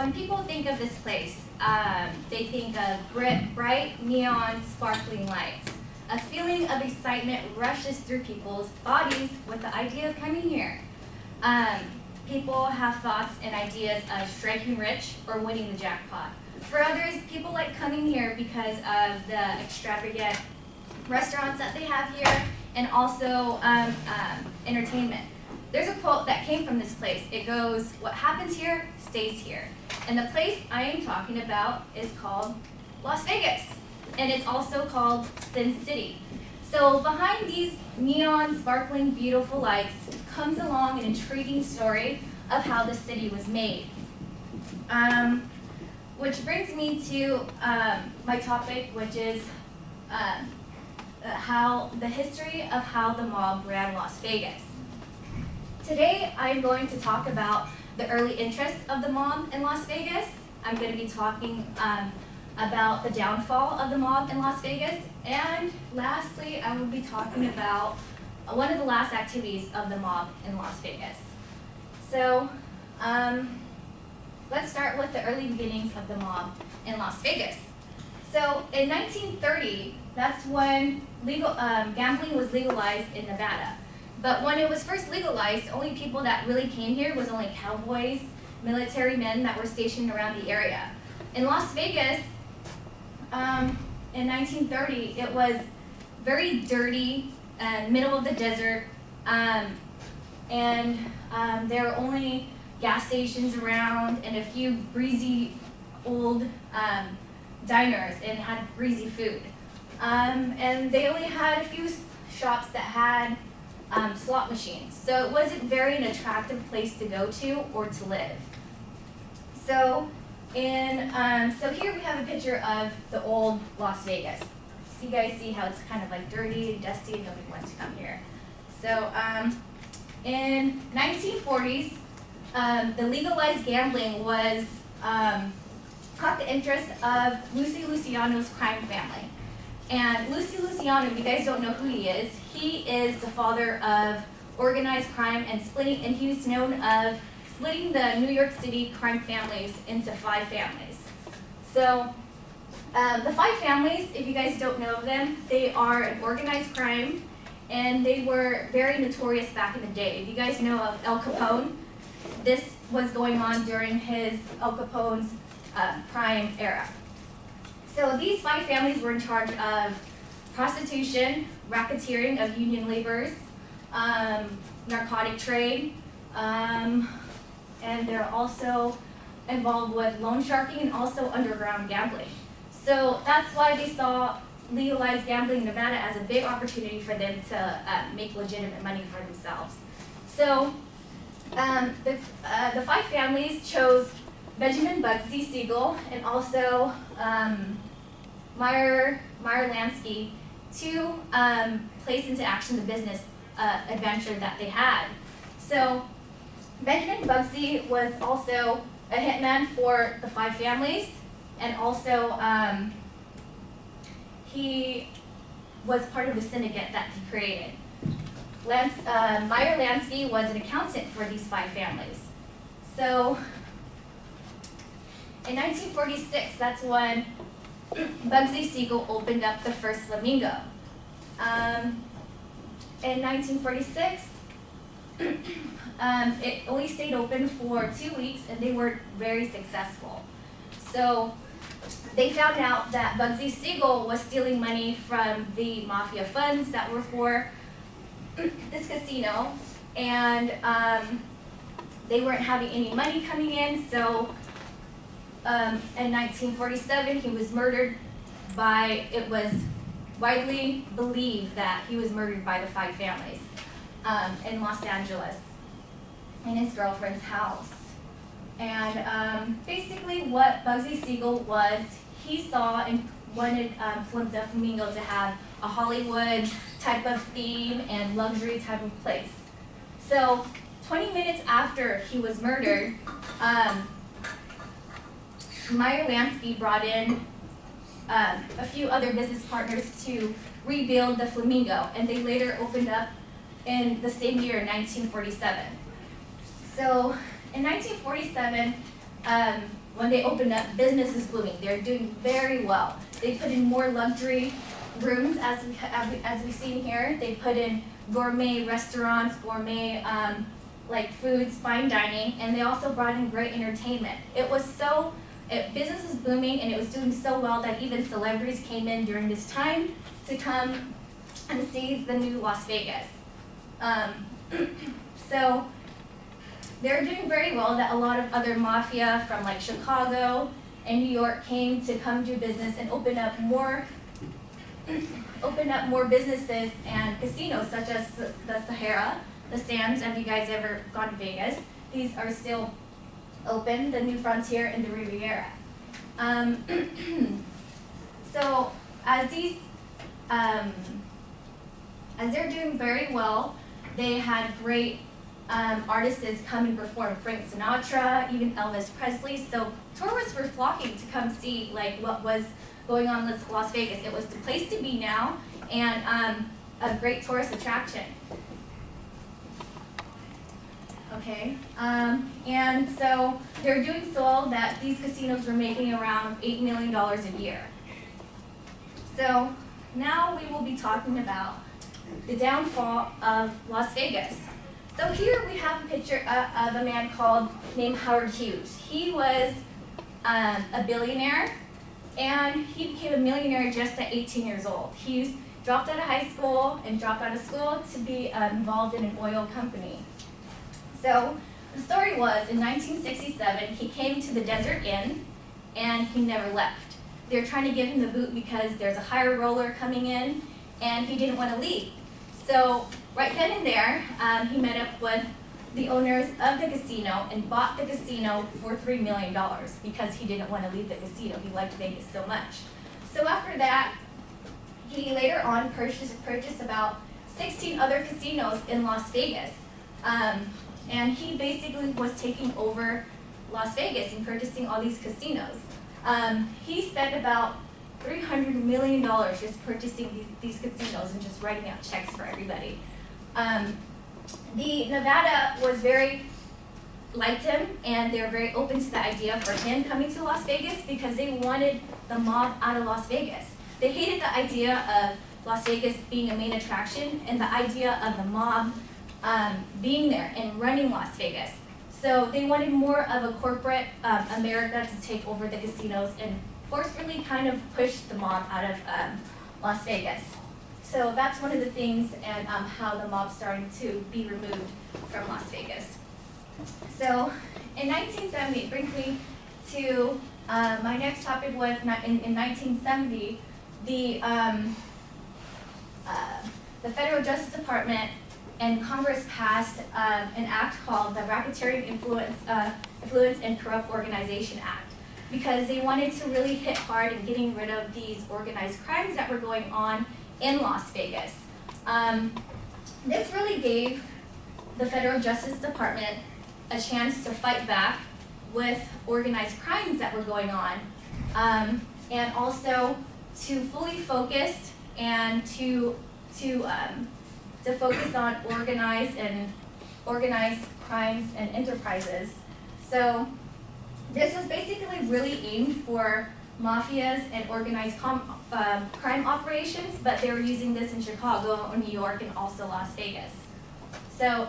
when people think of this place, they think of bright, neon, sparkling lights. A feeling of excitement rushes through people's bodies with the idea of coming here. People have thoughts and ideas of striking rich or winning the jackpot. For others, people like coming here because of the extravagant restaurants that they have here and also entertainment. There's a quote that came from this place. It goes, "What happens here stays here." And the place I am talking about is called Las Vegas. And it's also called Sin City. So behind these neon, sparkling, beautiful lights comes along an intriguing story of how the city was made. Which brings me to my topic, which is how the history of how the mob ran Las Vegas. Today, I'm going to talk about the early interests of the mob in Las Vegas. I'm going to be talking about the downfall of the mob in Las Vegas. And lastly, I will be talking about one of the last activities of the mob in Las Vegas. So, let's start with the early beginnings of the mob in Las Vegas. So, in 1930, that's when gambling was legalized in Nevada. But when it was first legalized, only people that really came here was only cowboys, military men that were stationed around the area. In Las Vegas, in 1930, it was very dirty, middle of the desert, and there were only gas stations around and a few breezy old diners and had breezy food. And they only had a few shops that had slot machines. So it wasn't very an attractive place to go to or to live. So so here we have a picture of the old Las Vegas. So you guys see how it's kind of like dirty, dusty, and nobody wants to come here. So in 1940s, the legalized gambling was caught the interest of Lucy Luciano's crime family. And Lucy Luciano, if you guys don't know who he is the father of organized crime and splitting, and he was known of splitting the New York City crime families into 5 families. So the 5 families, if you guys don't know of them, they are an organized crime, and they were very notorious back in the day. If you guys know of Al Capone, this was going on during Al Capone's prime era. So these 5 families were in charge of prostitution, racketeering of union laborers, narcotic trade, and they're also involved with loan sharking and also underground gambling. So that's why they saw legalized gambling in Nevada as a big opportunity for them to make legitimate money for themselves. So the 5 families chose Benjamin Bugsy Siegel and also Meyer Lansky to place into action the business adventure that they had. So Benjamin Bugsy was also a hitman for the 5 families, and also he was part of the syndicate that he created. Meyer Lansky was an accountant for these 5 families. So in 1946, that's when Bugsy Siegel opened up the first Flamingo. In 1946, it only stayed open for 2 weeks, and they were very successful. So they found out that Bugsy Siegel was stealing money from the mafia funds that were for this casino, and they weren't having any money coming in. So in 1947, he was murdered it was widely believed that he was murdered by the 5 families in Los Angeles in his girlfriend's house. And basically what Bugsy Siegel was, he saw and wanted the Flamingo to have a Hollywood type of theme and luxury type of place. So 20 minutes after he was murdered, Meyer Lansky brought in a few other business partners to rebuild the Flamingo, and they later opened up in the same year, 1947. So in 1947, when they opened up, business is booming. They're doing very well. They put in more luxury rooms, as we've seen here. They put in gourmet restaurants, gourmet like foods, fine dining, and they also brought in great entertainment. Business is booming, and it was doing so well that even celebrities came in during this time to come and see the new Las Vegas. So they're doing very well, that a lot of other mafia from like Chicago and New York came to come do business and open up more businesses and casinos, such as the Sahara, the Sands. Have you guys ever gone to Vegas? These are still open, the New Frontier and the Riviera. So as they're doing very well, they had great artists come and perform. Frank Sinatra, even Elvis Presley. So tourists were flocking to come see like what was going on in Las Vegas. It was the place to be now, and a great tourist attraction. Okay, and so they're doing so well that these casinos were making around $8 million a year. So now we will be talking about the downfall of Las Vegas. So here we have a picture of a man named Howard Hughes. He was a billionaire, and he became a millionaire just at 18 years old. Hughes dropped out of high school and dropped out of school to be involved in an oil company. So the story was, in 1967, he came to the Desert Inn, and he never left. They were trying to give him the boot because there's a higher roller coming in, and he didn't want to leave. So right then and there, he met up with the owners of the casino and bought the casino for $3 million because he didn't want to leave the casino. He liked Vegas so much. So after that, he later on purchased about 16 other casinos in Las Vegas. And he basically was taking over Las Vegas and purchasing all these casinos. He spent about $300 million just purchasing these casinos and just writing out checks for everybody. The Nevada was liked him, and they were very open to the idea for him coming to Las Vegas because they wanted the mob out of Las Vegas. They hated the idea of Las Vegas being a main attraction and the idea of the mob being there and running Las Vegas. So they wanted more of a corporate America to take over the casinos and forcefully kind of push the mob out of Las Vegas. So that's one of the things, and how the mob started to be removed from Las Vegas. So in 1970, it brings me to my next topic was in 1970, the Federal Justice Department and Congress passed an act called the Racketeering Influence and Corrupt Organization Act, because they wanted to really hit hard in getting rid of these organized crimes that were going on in Las Vegas. This really gave the Federal Justice Department a chance to fight back with organized crimes that were going on, and also to fully focus and to focus on organized crimes and enterprises. So this was basically really aimed for mafias and organized crime operations, but they were using this in Chicago, New York, and also Las Vegas. So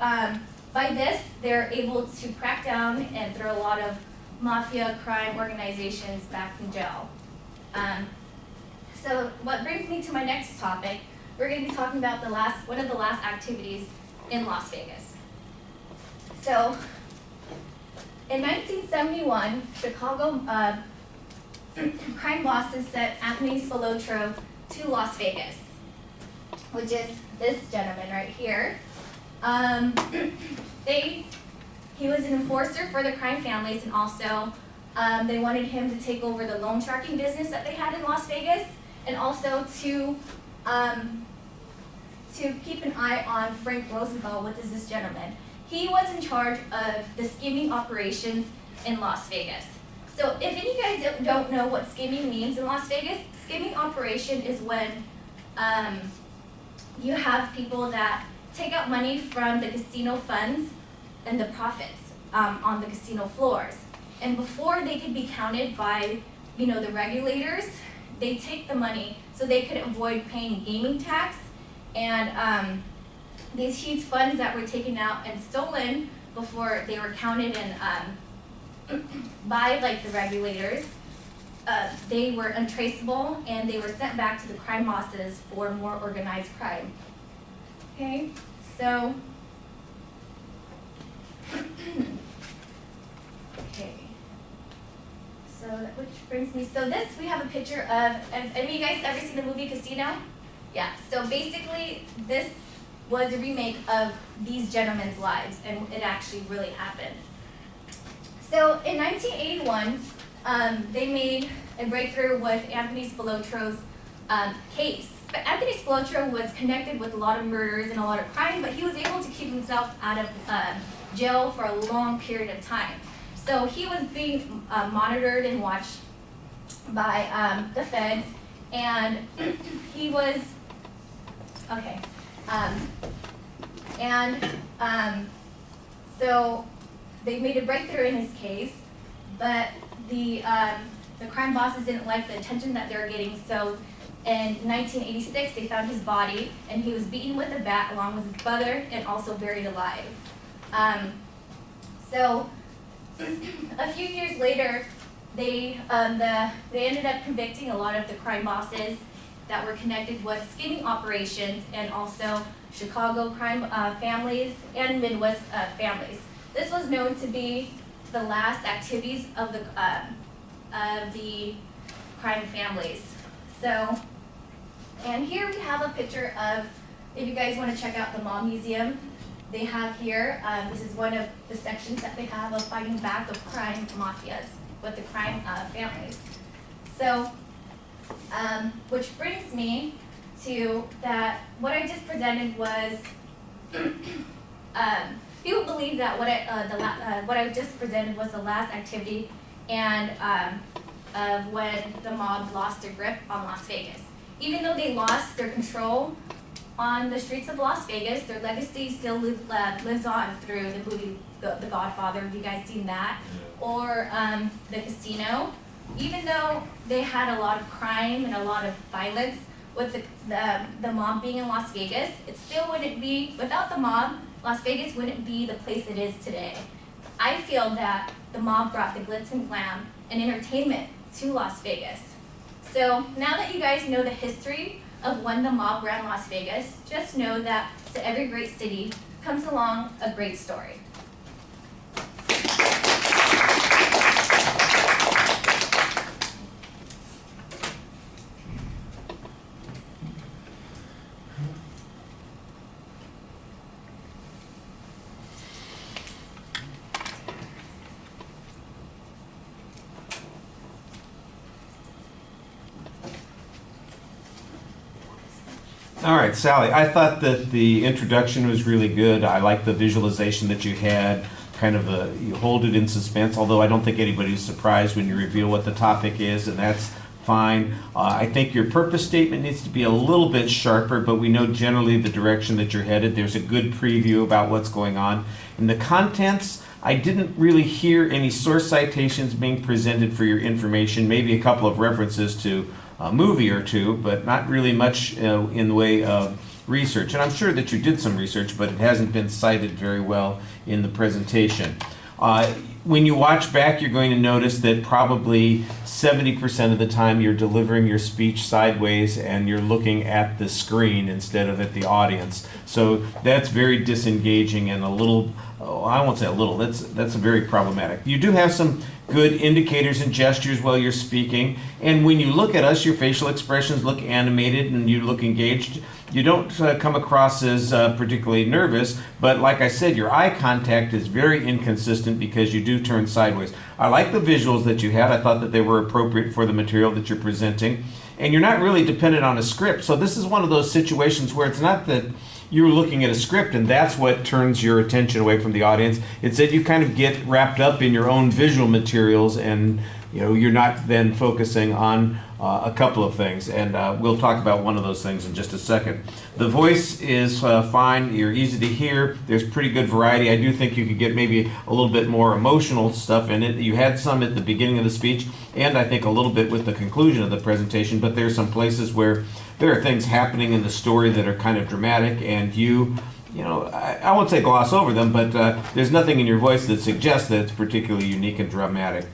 by this, they're able to crack down and throw a lot of mafia crime organizations back in jail. So what brings me to my next topic, we're going to be talking about one of the last activities in Las Vegas. So in 1971, Chicago crime bosses sent Anthony Spilotro to Las Vegas, which is this gentleman right here. He was an enforcer for the crime families, and also they wanted him to take over the loan sharking business that they had in Las Vegas, and also to keep an eye on Frank Rosenthal, which is this gentleman. He was in charge of the skimming operations in Las Vegas. So if any of you guys don't know what skimming means in Las Vegas, skimming operation is when you have people that take out money from the casino funds and the profits on the casino floors. And before they could be counted by, the regulators, they take the money so they could avoid paying gaming tax. And these huge funds that were taken out and stolen before they were counted and by the regulators, they were untraceable and they were sent back to the crime bosses for more organized crime. Okay, so okay. So which brings me, so this, we have a picture of, have any of you guys ever seen the movie Casino? Yeah, so basically this was a remake of these gentlemen's lives, and it actually really happened. So in 1981, they made a breakthrough with Anthony Spilotro's case. But Anthony Spilotro was connected with a lot of murders and a lot of crime, but he was able to keep himself out of jail for a long period of time. So he was being monitored and watched by the feds, and he was, okay, so they made a breakthrough in his case, but the crime bosses didn't like the attention that they were getting, so in 1986 they found his body, and he was beaten with a bat along with his brother and also buried alive. So a few years later, they ended up convicting a lot of the crime bosses that were connected with scheming operations and also Chicago crime families and Midwest families. This was known to be the last activities of the crime families. So, and here we have a picture of, if you guys want to check out the Mob Museum, they have here, this is one of the sections that they have of fighting back of crime mafias with the crime families. So, which brings me to that, what I just presented was, people believe that what I just presented was the last activity and of when the mob lost their grip on Las Vegas. Even though they lost their control on the streets of Las Vegas, their legacy still lives on through the movie The Godfather. Have you guys seen that? Or the Casino. Even though they had a lot of crime and a lot of violence with the mob being in Las Vegas, it still wouldn't be, without the mob, Las Vegas wouldn't be the place it is today. I feel that the mob brought the glitz and glam and entertainment to Las Vegas. So now that you guys know the history of when the mob ran Las Vegas, just know that to every great city comes along a great story. All right, Sally, I thought that the introduction was really good. I like the visualization that you had, you hold it in suspense, although I don't think anybody's surprised when you reveal what the topic is, and that's fine. I think your purpose statement needs to be a little bit sharper, but we know generally the direction that you're headed. There's a good preview about what's going on. In the contents, I didn't really hear any source citations being presented for your information, maybe a couple of references to a movie or two, but not really much in the way of research. And I'm sure that you did some research, but it hasn't been cited very well in the presentation. When you watch back, you're going to notice that probably 70% of the time you're delivering your speech sideways and you're looking at the screen instead of at the audience. So that's very disengaging and a little, I won't say a little, that's very problematic. You do have some good indicators and gestures while you're speaking, and when you look at us, your facial expressions look animated and you look engaged. You don't come across as particularly nervous, but like I said, your eye contact is very inconsistent because you do turn sideways. I like the visuals that you had. I thought that they were appropriate for the material that you're presenting, and you're not really dependent on a script. So this is one of those situations where it's not that you're looking at a script and that's what turns your attention away from the audience. It's that you kind of get wrapped up in your own visual materials and you're not then focusing on a couple of things, and we'll talk about one of those things in just a second. The voice is fine. You're easy to hear. There's pretty good variety. I do think you could get maybe a little bit more emotional stuff in it. You had some at the beginning of the speech, and I think a little bit with the conclusion of the presentation, but there's some places where there are things happening in the story that are kind of dramatic, and I won't say gloss over them, but there's nothing in your voice that suggests that it's particularly unique and dramatic.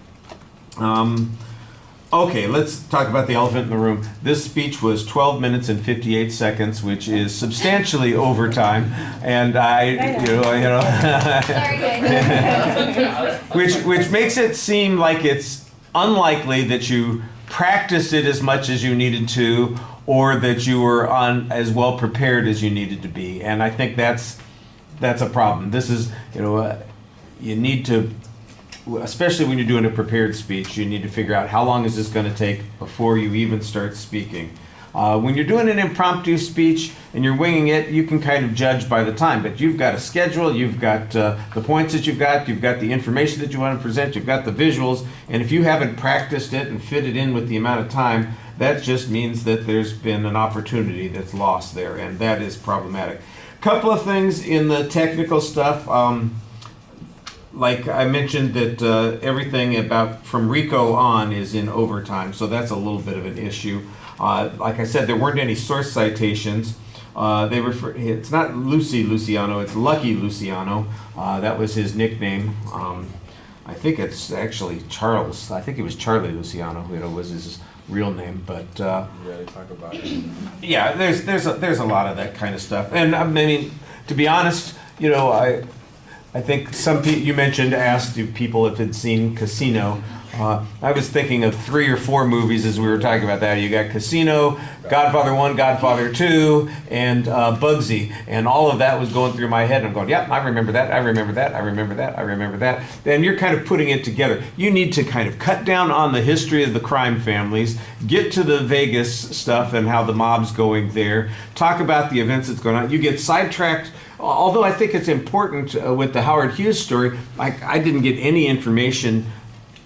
Okay, let's talk about the elephant in the room. This speech was 12 minutes and 58 seconds, which is substantially overtime, and Sorry, guys. which makes it seem like it's unlikely that you practiced it as much as you needed to, or that you were as well prepared as you needed to be. And I think that's a problem. This is, you need to, especially when you're doing a prepared speech, you need to figure out how long is this going to take before you even start speaking. When you're doing an impromptu speech and you're winging it, you can kind of judge by the time, but you've got a schedule, you've got the points that you've got the information that you want to present, you've got the visuals, and if you haven't practiced it and fit it in with the amount of time, that just means that there's been an opportunity that's lost there, and that is problematic. Couple of things in the technical stuff. Like I mentioned that everything from Rico on is in overtime, so that's a little bit of an issue. Like I said, there weren't any source citations. It's not Luciano, it's Lucky Luciano. That was his nickname. I think it's actually Charles. I think it was Charlie Luciano, was his real name. But really talk about it. Yeah, there's a lot of that kind of stuff. And I mean, to be honest, I think some people, you mentioned, asked people if they'd seen Casino. I was thinking of 3 or 4 movies as we were talking about that. You got Casino, Godfather 1, Godfather 2, and Bugsy. And all of that was going through my head. And I'm going, yep, I remember that, I remember that, I remember that, I remember that. And you're kind of putting it together. You need to kind of cut down on the history of the crime families, get to the Vegas stuff and how the mob's going there, talk about the events that's going on. You get sidetracked. Although I think it's important with the Howard Hughes story, I didn't get any information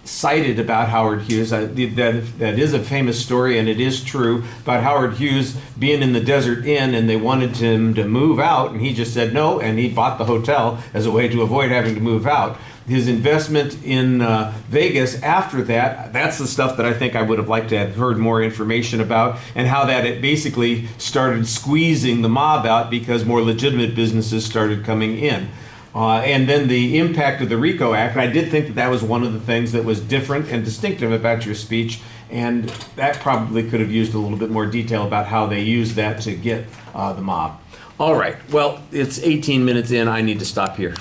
cited about Howard Hughes. That is a famous story, and it is true, about Howard Hughes being in the Desert Inn, and they wanted him to move out, and he just said no, and he bought the hotel as a way to avoid having to move out. His investment in Vegas after that, that's the stuff that I think I would have liked to have heard more information about, and how that it basically started squeezing the mob out because more legitimate businesses started coming in. And then the impact of the RICO Act, I did think that was one of the things that was different and distinctive about your speech, and that probably could have used a little bit more detail about how they used that to get the mob. All right, well, it's 18 minutes in. I need to stop here.